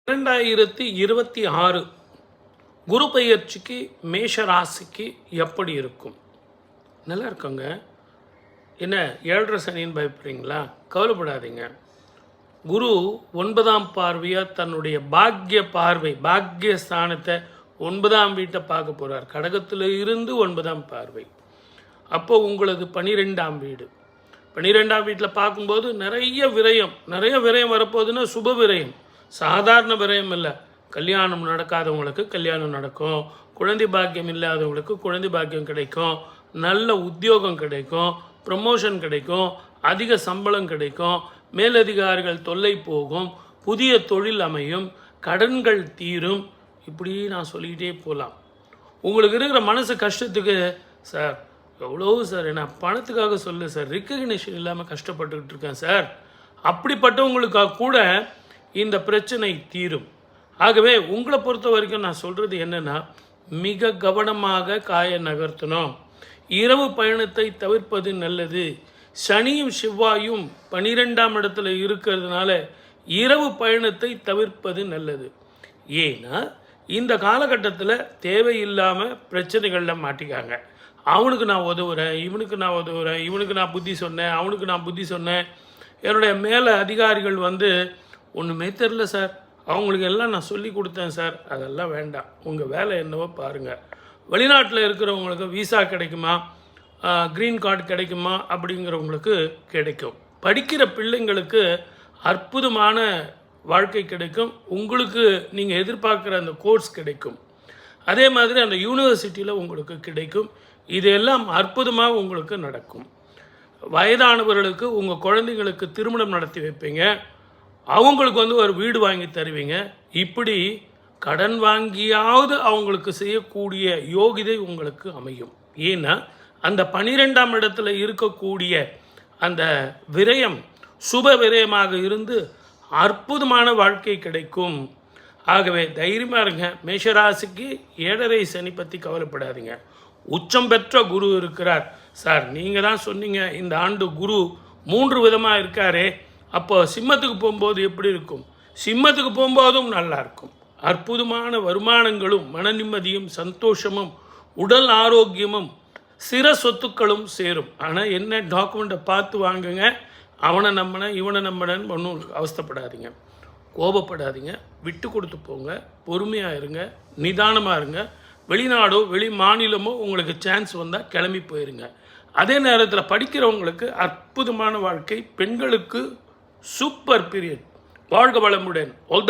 2026 குரு பெயர்ச்சிக்கு மேஷ ராசிக்கு எப்படி இருக்கும்? நல்லா இருக்குங்க. என்ன 7.5 சனின்னு பயப்படுறீங்களா? கவலைப்படாதீங்க. குரு 9ஆம் பார்வையாக தன்னுடைய பாக்கிய பார்வை, பாக்கிய ஸ்தானத்தை 9ஆம் வீட்டை பார்க்க போகிறார். கடகத்தில் இருந்து 9ஆம் பார்வை. அப்போ உங்களது 12ஆம் வீடு. 12ஆம் வீட்டில் பார்க்கும்போது நிறைய விரயம் வரப்போகுதுன்னா சுப விரயம், சாதாரண விரயம் இல்லை. கல்யாணம் நடக்காதவங்களுக்கு கல்யாணம் நடக்கும், குழந்தை பாக்கியம் இல்லாதவங்களுக்கு குழந்தை பாக்கியம் கிடைக்கும், நல்ல உத்தியோகம் கிடைக்கும், ப்ரமோஷன் கிடைக்கும், அதிக சம்பளம் கிடைக்கும், மேலதிகாரிகள் தொல்லை போகும், புதிய தொழில் அமையும், கடன்கள் தீரும். இப்படி நான் சொல்லிக்கிட்டே போகலாம். உங்களுக்கு இருக்கிற மனசு கஷ்டத்துக்கு, சார் எவ்வளோ சார் என்ன பணத்துக்காக சொல்லு சார், ரிகக்னிஷன் இல்லாமல் கஷ்டப்பட்டுக்கிட்டு இருக்கேன் சார், அப்படிப்பட்டவங்களுக்காக கூட இந்த பிரச்சனை தீரும். ஆகவே உங்களை பொறுத்த வரைக்கும் நான் சொல்கிறது என்னென்னா, மிக கவனமாக காய நகர்த்தணும். இரவு பயணத்தை தவிர்ப்பது நல்லது. சனியும் செவ்வாயும் 12ஆம் இடத்துல இருக்கிறதுனால இரவு பயணத்தை தவிர்ப்பது நல்லது. ஏன்னா இந்த காலகட்டத்தில் தேவையில்லாமல் பிரச்சனைகளில் மாட்டிக்காங்க. அவனுக்கு நான் உதவுறேன், இவனுக்கு நான் உதவுறேன், இவனுக்கு நான் புத்தி சொன்னேன், அவனுக்கு நான் புத்தி சொன்னேன். என்னுடைய மேலே அதிகாரிகள் ஒன்றுமே தெரில சார், அவங்களுக்கு எல்லாம் நான் சொல்லி கொடுத்தேன் சார். அதெல்லாம் வேண்டாம். உங்கள் வேலை என்னவோ பாருங்கள். வெளிநாட்டில் இருக்கிறவங்களுக்கு விசா கிடைக்குமா, க்ரீன் கார்டு கிடைக்குமா அப்படிங்கிறவங்களுக்கு கிடைக்கும். படிக்கிற பிள்ளைங்களுக்கு அற்புதமான வாழ்க்கை கிடைக்கும். உங்களுக்கு நீங்கள் எதிர்பார்க்குற அந்த கோர்ஸ் கிடைக்கும். அதே மாதிரி அந்த யூனிவர்சிட்டியில் உங்களுக்கு கிடைக்கும். இதெல்லாம் அற்புதமாக உங்களுக்கு நடக்கும். வயதானவர்களுக்கு உங்கள் குழந்தைங்களுக்கு திருமணம் நடத்தி வைப்பீங்க. அவங்களுக்கு ஒரு வீடு வாங்கி தருவீங்க. இப்படி கடன் வாங்கியாவது அவங்களுக்கு செய்யக்கூடிய யோகிதை உங்களுக்கு அமையும். ஏன்னா அந்த 12ஆம் இடத்துல இருக்கக்கூடிய அந்த விரயம் சுப விரயமாக இருந்து அற்புதமான வாழ்க்கை கிடைக்கும். ஆகவே தைரியமாக இருங்க. மேஷராசிக்கு 7.5 சனி பற்றி கவலைப்படாதீங்க. உச்சம் பெற்ற குரு இருக்கிறார். சார் நீங்கள் தான் சொன்னீங்க இந்த ஆண்டு குரு 3 விதமாக இருக்காரே, அப்போ சிம்மத்துக்கு போகும்போது எப்படி இருக்கும்? சிம்மத்துக்கு போகும்போதும் நல்லா இருக்கும். அற்புதமான வருமானங்களும் மன நிம்மதியும் சந்தோஷமும் உடல் ஆரோக்கியமும் சிற சொத்துக்களும் சேரும். ஆனால் என்ன, டாக்குமெண்ட்டை பார்த்து வாங்குங்க. அவனை நம்பினேன் இவனை நம்பினேன்னு ஒன்றும் அவஸ்தைப்படாதீங்க, கோபப்படாதீங்க, விட்டு கொடுத்து போங்க, பொறுமையாக இருங்க, நிதானமாக இருங்க. வெளிநாடோ வெளி மாநிலமோ உங்களுக்கு சான்ஸ் வந்தால் கிளம்பி போயிருங்க. அதே நேரத்தில் படிக்கிறவங்களுக்கு அற்புதமான வாழ்க்கை, பெண்களுக்கு சூப்பர் பீரியட். வாழ்க வளமுடன். All the